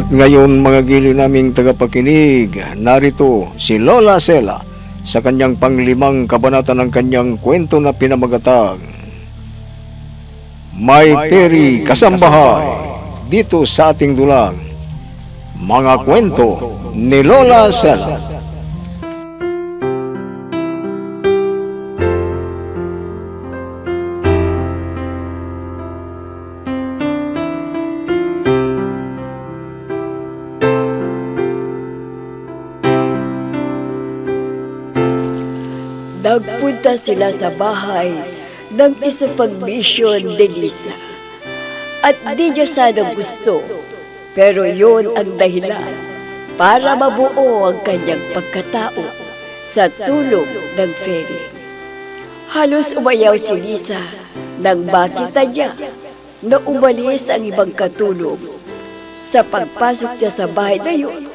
At ngayon mga giliw naming tagapakinig, narito si Lola Sela sa kanyang panglimang kabanata ng kanyang kwento na pinamagatang May Peri Kasambahay, dito sa ating dulang Mga Kwento ni Lola Sela. Nagpunta sila sa bahay ng isang pag-mission de Lisa. At di niya sana gusto, pero yun ang dahilan para mabuo ang kanyang pagkatao sa tulong ng fairy. Halos umayaw si Lisa nang makita niya na umalis ang ibang katulong. Sa pagpasok niya sa bahay na yun,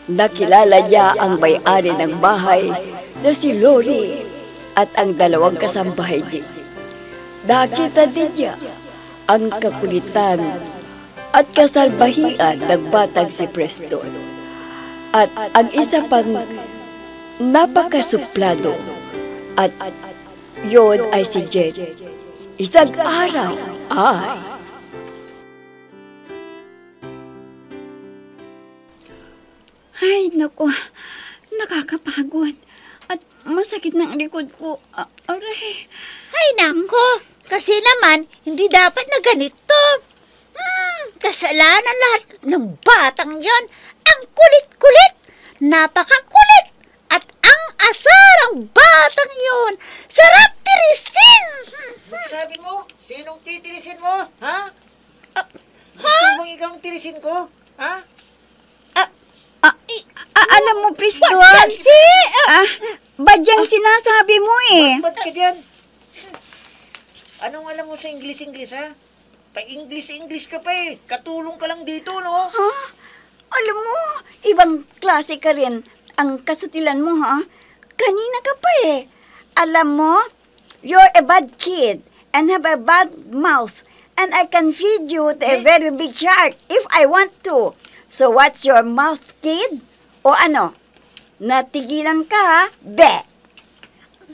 nakilala niya ang may-ari ng bahay na si Lori at ang dalawang kasambahay din. Nakita din niya ang kakulitan at kasalbahian ng batang si Preston. At ang isa pang napakasuplado at yon ay si Jen. Isang araw ay... Ay, naku, nakakapagod. At masakit ng likod ko. Aray. Ay, nako. Kasi naman, hindi dapat na ganito. Kasalanan lahat ng batang yon. Ang kulit-kulit. Napakakulit. At ang asar ang batang yon. Sarap tirisin. Sabi mo, sinong titirisin mo? Ha? Gusto mong ikaw ang tirisin ko? Ha? Alam mo, Preston? Kasi... badyang sinasabi mo eh. Ba't ka dyan? Anong alam mo sa English, ha? Pa-English ka pa eh. Katulong ka lang dito, no? Ha? Alam mo, ibang klase ka rin ang kasutilan mo, ha? Kanina ka pa eh. Alam mo, you're a bad kid and have a bad mouth. And I can feed you to a very big shark if I want to. So what's your mouth, kid? O ano? Natigilan ka, ha? Be!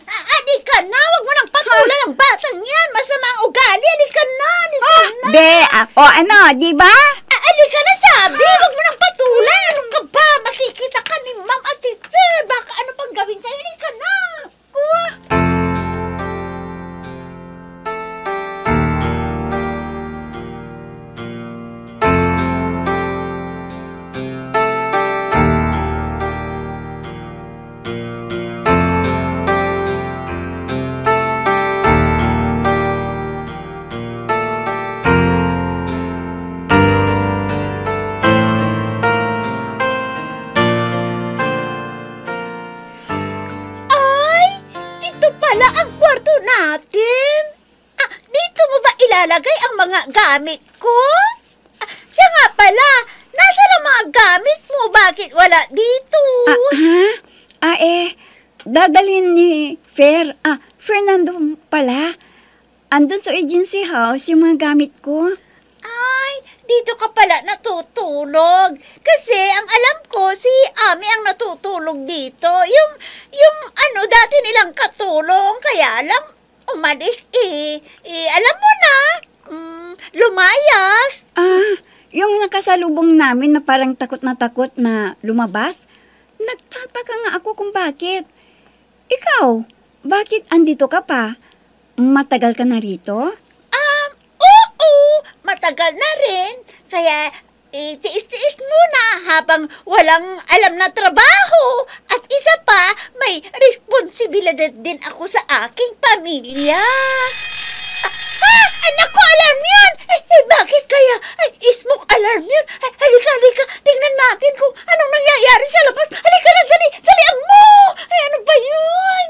Adi ka na! Huwag mo nang patulan ang batang yan! Masama ang ugali! Adi ka na! Adi ka na! Be! O ano, di ba? Adi ka na sabi! Huwag mo nang patulan! Ano ka ba? Makikita ka ni ma'am at si sir! Baka ano pang gawin sa'yo? Adi ka na! Kuha! Ilalagay ang mga gamit ko? Siya nga pala, nasaan ang mga gamit mo? Bakit wala dito? Dadalhin ni Fernando pala. Andun sa agency house yung mga gamit ko. Ay, dito ka pala natutulog. Kasi ang alam ko, si Ami ang natutulog dito. Yung dati nilang katulong, kaya lang, umalis alam mo na, lumayas. Yung nakasalubong namin na parang takot na lumabas, nagtataka nga ako kung bakit. Ikaw, bakit andito ka pa? Matagal ka na rito? Oo, matagal na rin. Kaya, tiis-tiis muna habang walang alam na trabaho. At isa pa, may responsibilidad din ako sa aking pamilya. Anak ko, alarm yun! Bakit kaya? Smoke alarm yun! Halika, tingnan natin kung anong nangyayari sa labas. Halika na, dalian mo! Ano ba yun?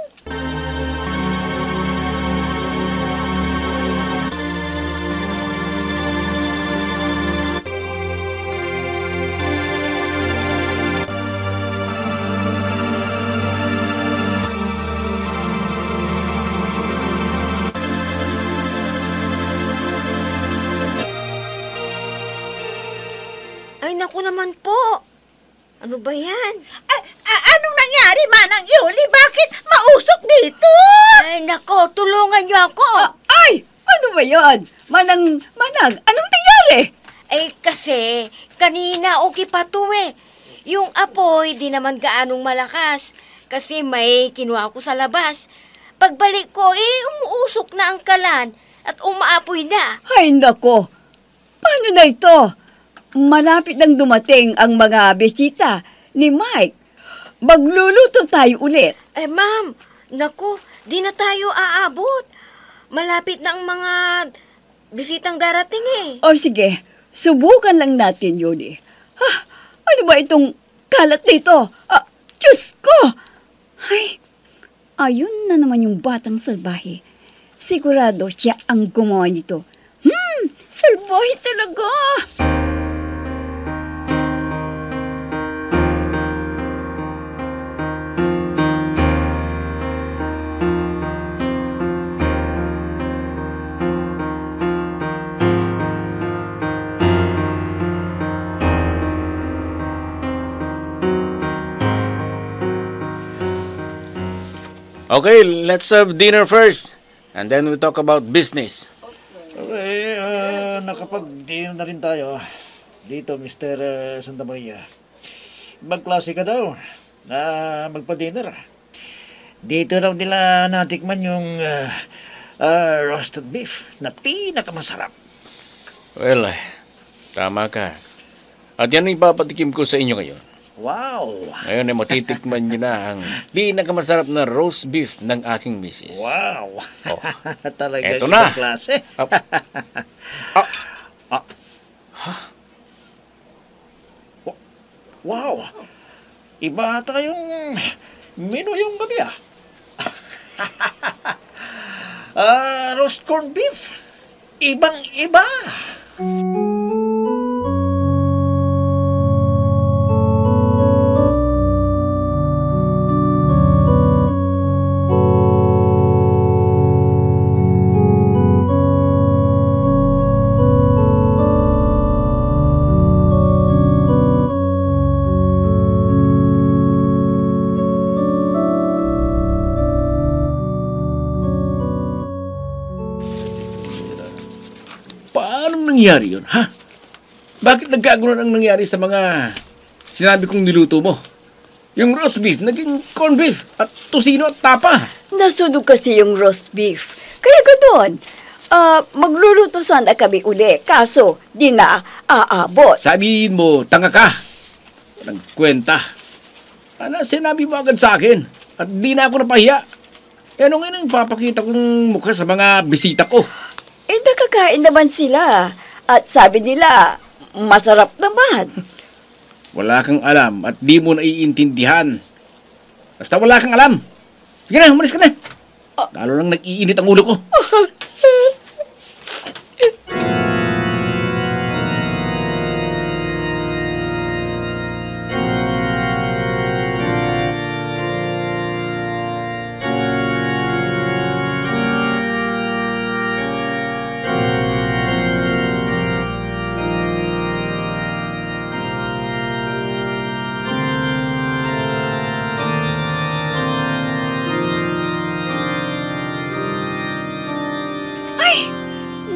Ay, naku naman Ano ba yan? Anong nangyari, Manang Yuli? Bakit mausok dito? Ay, nako, tulungan niyo ako. Ay! Ano ba yan? Manang, anong nangyari? Eh, kasi, kanina okay pa to eh. Yung apoy, di naman gaanong malakas. Kasi may kinuha ko sa labas. Pagbalik ko, umuusok na ang kalan at umaapoy na. Ay, nako. Paano na ito? Malapit nang dumating ang mga bisita ni Mike. Magluluto tayo ulit. Eh, ma'am, nako, di na tayo aabot. Malapit na ang mga bisitang darating eh. O sige, subukan lang natin yun eh. Ano ba itong kalat dito? Diyos ko! Ay, ayun na naman yung batang salbahe. Sigurado siya ang gumawa nito. Salbahe talaga! Okay, let's have dinner first. And then we'll talk about business. Okay, nakapag-dinner na rin tayo. Dito, Mr. Santa Maria. Ibang klase ka daw na magpa-dinner. Dito raw nila natikman yung roasted beef na pinakamasarap. Well, tama ka. At yan ang ipapatikim ko sa inyo ngayon. Wow! Ngayon ay matitikman niyo na ang pinakamasarap na roast beef ng aking misis. Wow! Oh. Talaga Eto ibang na. klase. Wow! Iba ata yung menu yung gabi roast corned beef. Ibang-iba. Paano nangyari yun, ha? Bakit nagkagulo ang nangyari sa mga sinabi kong niluto mo? Yung roast beef, naging corned beef, at tusino at tapa. Nasunog kasi yung roast beef. Kaya ganoon. Magluluto sana kami uli. Kaso, di na aabot. Sabihin mo, tanga ka. Walang kwenta. Sana sinabi mo agad sa akin. At di na ako napahiya. Eh, ano ngayon ang papakita kong mukha sa mga bisita ko? Eh, nakakain naman sila. At sabi nila, masarap naman. Wala kang alam at di mo naiintindihan. Basta wala kang alam. Sige na, umalis ka na. Lalo lang nag-iinit ang ulo ko.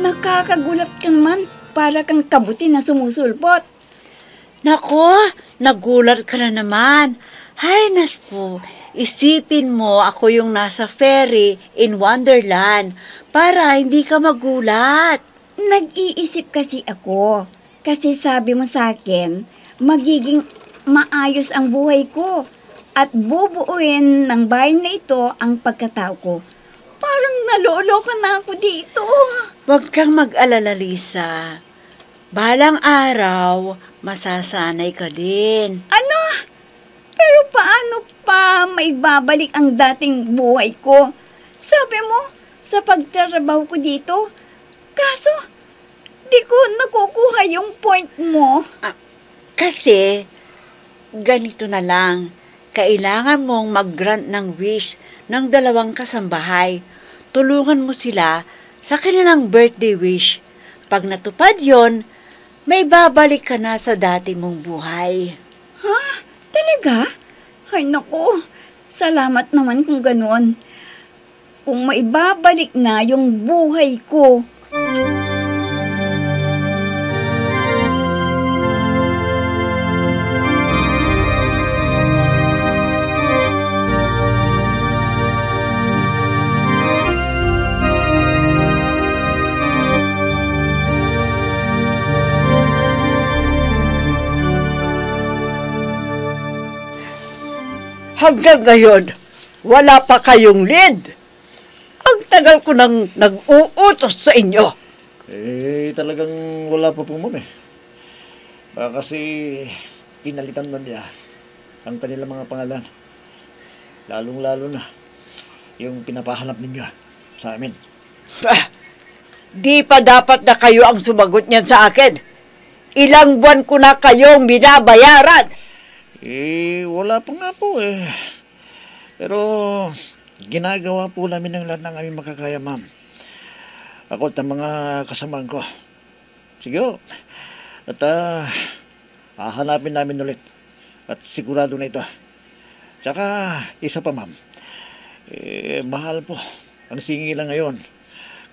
Nakakagulat ka naman. Para kang kabuti na sumusulpot. Nako, nagulat ka na naman. Hay, nasko, isipin mo ako yung nasa ferry in Wonderland para hindi ka magulat. Nag-iisip kasi ako. Kasi sabi mo sa akin, magiging maayos ang buhay ko. At bubuuin ng bahay na ito ang pagkatao ko. Parang naloloka na ako dito. Huwag kang mag-alala, Lisa. Balang araw, masasanay ka din. Ano? Pero paano pa maibabalik ang dating buhay ko? Sabi mo, sa pagtatrabaho ko dito. Kaso, di ko nakukuha yung point mo. Kasi, ganito na lang. Kailangan mong mag-grant ng wish ng 2 kasambahay. Tulungan mo sila sa kanilang birthday wish. Pag natupad yon, may babalik ka na sa dati mong buhay. Ha? Talaga? Ay naku, salamat naman kung ganoon. Kung maibabalik na yung buhay ko. Hanggang ngayon, wala pa kayong lead. Ang tagal ko nang nag-uutos sa inyo. Talagang wala pa po, ma'am eh. Baka kasi pinalitan na niya ang kanilang mga pangalan. Lalong-lalo na yung pinapahanap ninyo sa amin. Di pa dapat na kayo ang sumagot niyan sa akin. Ilang buwan ko na kayong binabayaran. Wala pa nga po eh. Pero ginagawa po namin ng lahat ng aming makakaya, ma'am. Ako at ang mga kasamaan ko. Sige ho. At hahanapin namin ulit. At sigurado na ito. Tsaka isa pa, ma'am. Mahal po ang singilan ngayon.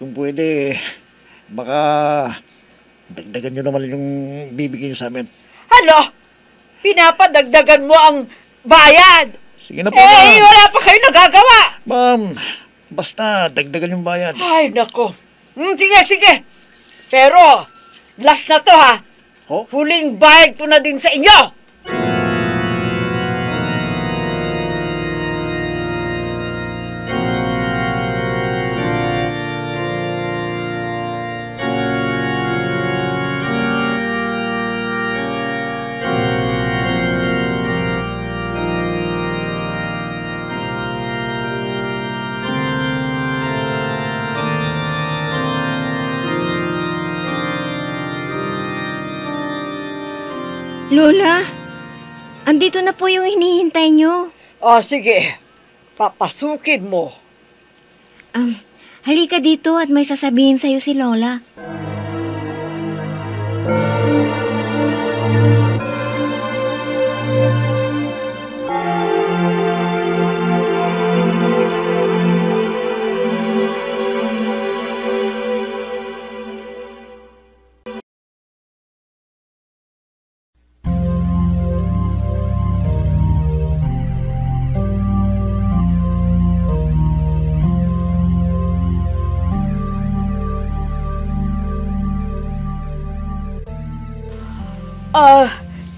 Kung pwede, baka dagdagan nyo naman yung bibigyan nyo sa amin. Ano? Pinapadagdagan mo ang bayad. Sige na po, ma'am. Wala pa kayo nagagawa. Ma'am, basta dagdagan yung bayad. Ay, nako. Sige. Pero, last na to ha. Ho? Huling bayad ko na din sa inyo. Lola, andito na po yung hinihintay nyo. Sige. Papasukin mo. Halika dito at may sasabihin sa'yo si Lola.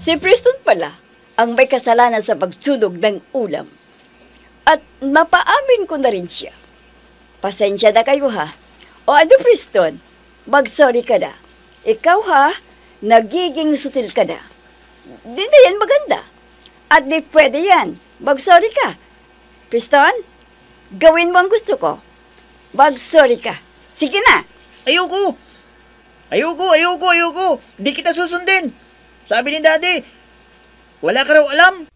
Si Preston pala ang may kasalanan sa pagsunog ng ulam. At napaamin ko na rin siya. Pasensya na kayo ha. O ano Preston, mag-sorry ka na. Ikaw ha, nagiging sutil ka na. Di na yan maganda. At di pwede yan. Mag-sorry ka. Preston, gawin mo ang gusto ko. Mag-sorry ka. Sige na. Ayoko! Di kita susundin! Sabi ni Daddy, wala ka raw alam.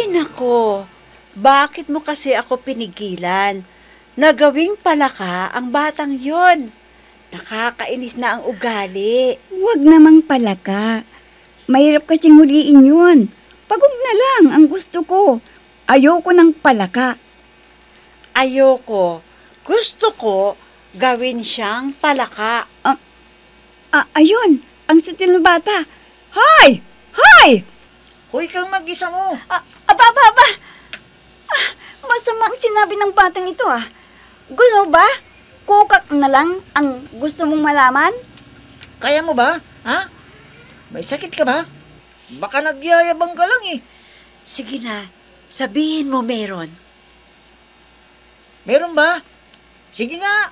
Nako, bakit mo kasi ako pinigilan? Nagawing palaka ang batang yon. Nakakainis na ang ugali. Huwag namang palaka. Mahirap kasing huliin yun. Pagod na lang ang gusto ko. Ayoko ng palaka. Ayoko. Gusto ko gawin siyang palaka. Ayun, ang sutil na bata. Hoy! Hoy! Hoy kang mag-isa mo. Aba! Masama ang sinabi ng batang ito ah. Gusto ba? Kukak na lang ang gusto mong malaman? Kaya mo ba? Ha? May sakit ka ba? Baka nagyayabang ka lang eh. Sige na, sabihin mo meron. Meron ba? Sige nga.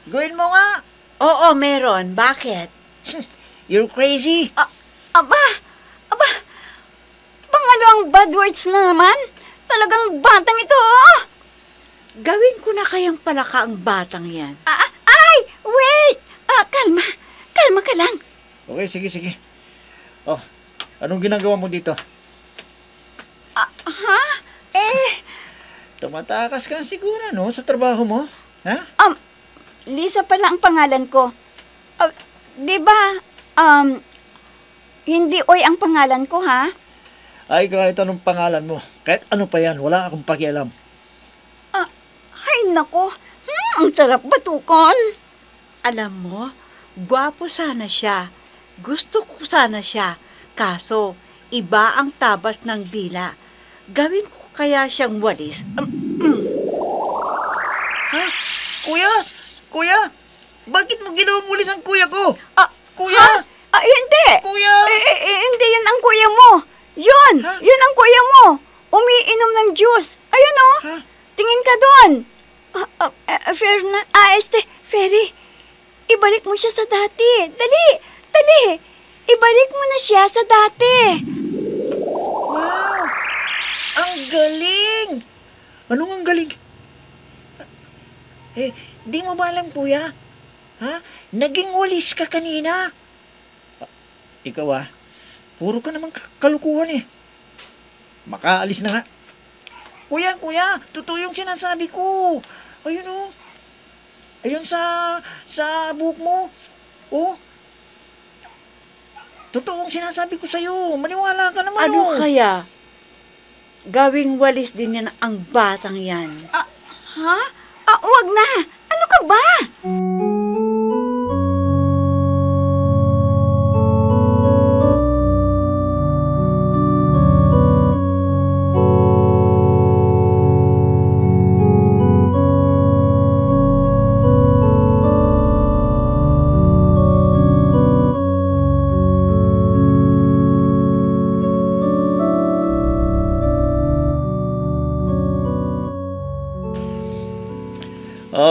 Gawin mo nga. Oo, meron. Bakit? You're crazy. Aba! Pangalawang Anong bad words na naman? Talagang batang ito, oh! Gawin ko na kayang palaka ang batang yan. Ay! Wait! Kalma. Kalma ka lang. Okay, sige. Oh, anong ginagawa mo dito? Ha? Tumatakas ka siguro, no? Sa trabaho mo? Ha? Lisa pala ang pangalan ko. Di ba, hindi Oy ang pangalan ko, ha? Ay, kahit anong pangalan mo. Kahit ano pa yan, wala akong pakialam. Ay, nako. Ang sarap batukan. Alam mo, gwapo sana siya. Gusto ko sana siya. Kaso, iba ang tabas ng dila. Gawin ko kaya siyang walis. Ha? Kuya? Bakit mo ginawang walis ang kuya ko? Kuya? Hindi. Kuya? Hindi yun ang kuya mo. Yun! Ha? Yun ang kuya mo. Umiinom ng juice. Ayun, oh. Ha? Tingin ka doon. Ferry. Ibalik mo siya sa dati. Dali. Ibalik mo na siya sa dati. Wow! Ang galing! Anong ang galing? Di mo ba alam, kuya? Ha? Naging walis ka kanina. Ikaw, puro ka naman kalukuhan, eh. Makaalis na nga. Kuya, totoo yung sinasabi ko. Ayun, oh. Ayun sa buhok mo. Oh. Totoo ang sinasabi ko sa'yo. Maniwala ka naman, Ano kaya? Gawing walis din yan ang batang yan. Ha? Wag na. Ano ka ba?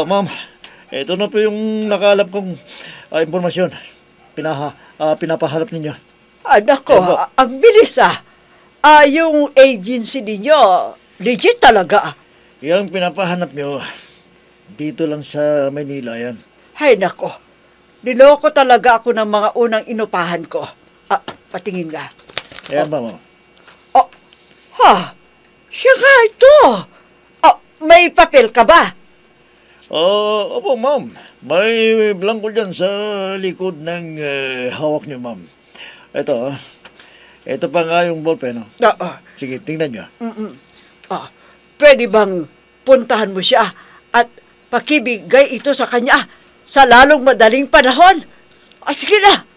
Ma'am, ito na po yung nakalap kong impormasyon. Pinapaharap ninyo. Anak ko, ang bilis yung agency ninyo, legit talaga. Yung pinapahanap nyo, dito lang sa Manila yan. Hay nako, niloko talaga ako ng mga unang inupahan ko. Patingin ka. Ayan ba, ma'am? Siya nga ito. May papel ka ba? Opo, ma'am. May blanco dyan sa likod ng hawak niyo, ma'am. Ito pa nga yung ballpen. Sige, tingnan niyo. Pwede bang puntahan mo siya at pakibigay ito sa kanya sa lalong madaling panahon? Sige na.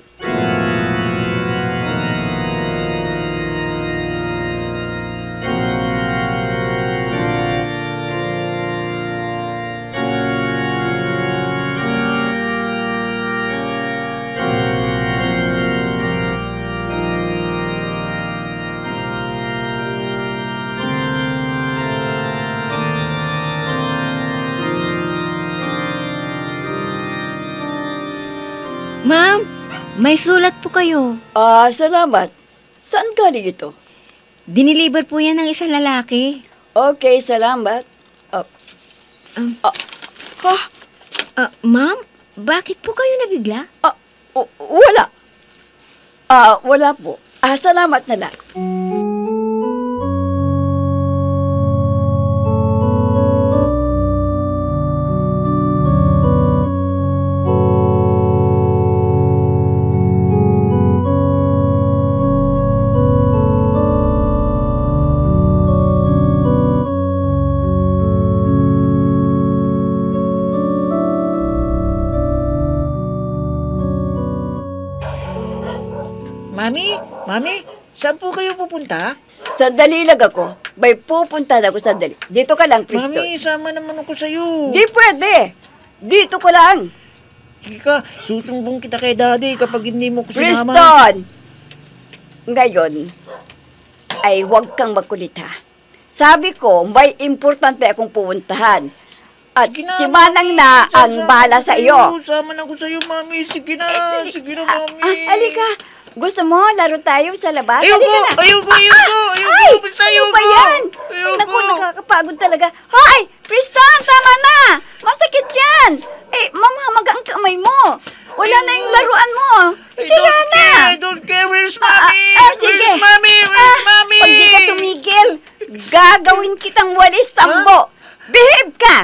Ma'am, may sulat po kayo. Salamat. Saan galing ito? Diniliver po yan ng isang lalaki. Okay, salamat. Ma'am, bakit po kayo nabigla? Wala. Wala po. Salamat na lang. Mami, saan po kayo pupunta? Sandali lang ako. May pupunta na ako sandali. Dito ka lang, Preston. Mami, sama naman ako sa'yo. Di pwede. Dito ko lang. Sige ka, susumbong kita kay Daddy kapag hindi mo ko sinama. Preston! Ngayon, ay huwag kang makulit, ha. Sabi ko, may importante akong pupuntahan. At si Manang na ang bahala sa iyo. Sama na ko sa'yo, Mami. Sige na, Mami. Halika. Gusto mo, laro tayo sa labas? Ayoko! Halika na. Ayoko! Ay! Basta Ano ayoko! ba yan? Ayoko! Naku, nakakapagod talaga. Hoy! Tristan, tama na! Masakit yan! Mamamaga ang kamay mo. Wala na yung laruan mo. Siya na! I don't care! Where's Mommy? Sige. Where's Mommy? Where's Mommy? Pag di ka tumigil, gagawin kitang walis tambo. Behave ka!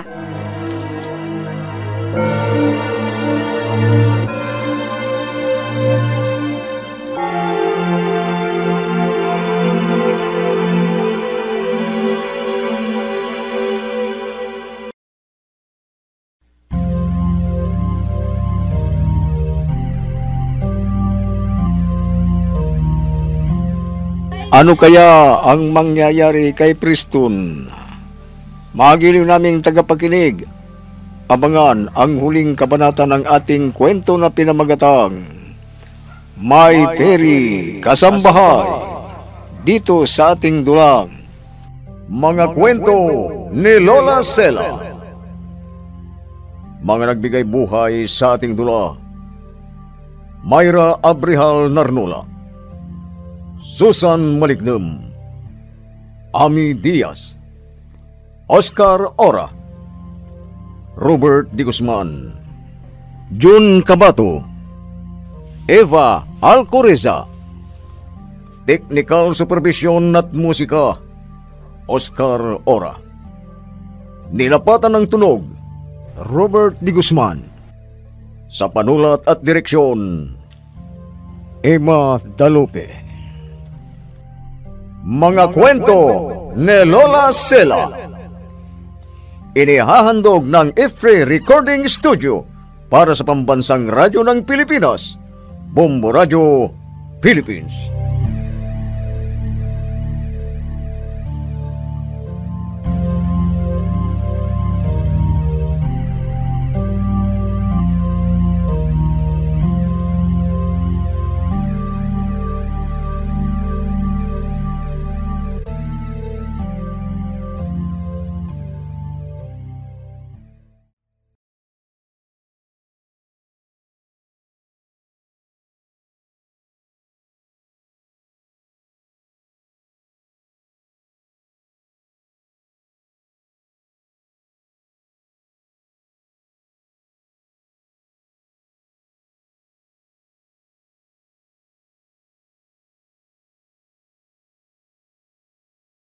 Ano kaya ang mangyayari kay Preston? Magiliw naming tagapakinig. Abangan ang huling kabanata ng ating kwento na pinamagatang May Peri Kasambahay dito sa ating dulang Mga Kwento ni Lola Sela. Mga nagbigay buhay sa ating dula: Myra Abrihal Narnula, Susan Malignem, Ami Diaz, Oscar Ora, Robert D. Guzman, Jun Cabato, Eva Alcoreza. Technical Supervision at Musika, Oscar Ora. Nilapatan ng tunog, Robert D. Guzman. Sa panulat at direksyon, Emma Dalupe. Mga Kwento ni Lola Sela. Inihahandog ng IFRE Recording Studio para sa pambansang radyo ng Pilipinas, Bombo Radio, Philippines.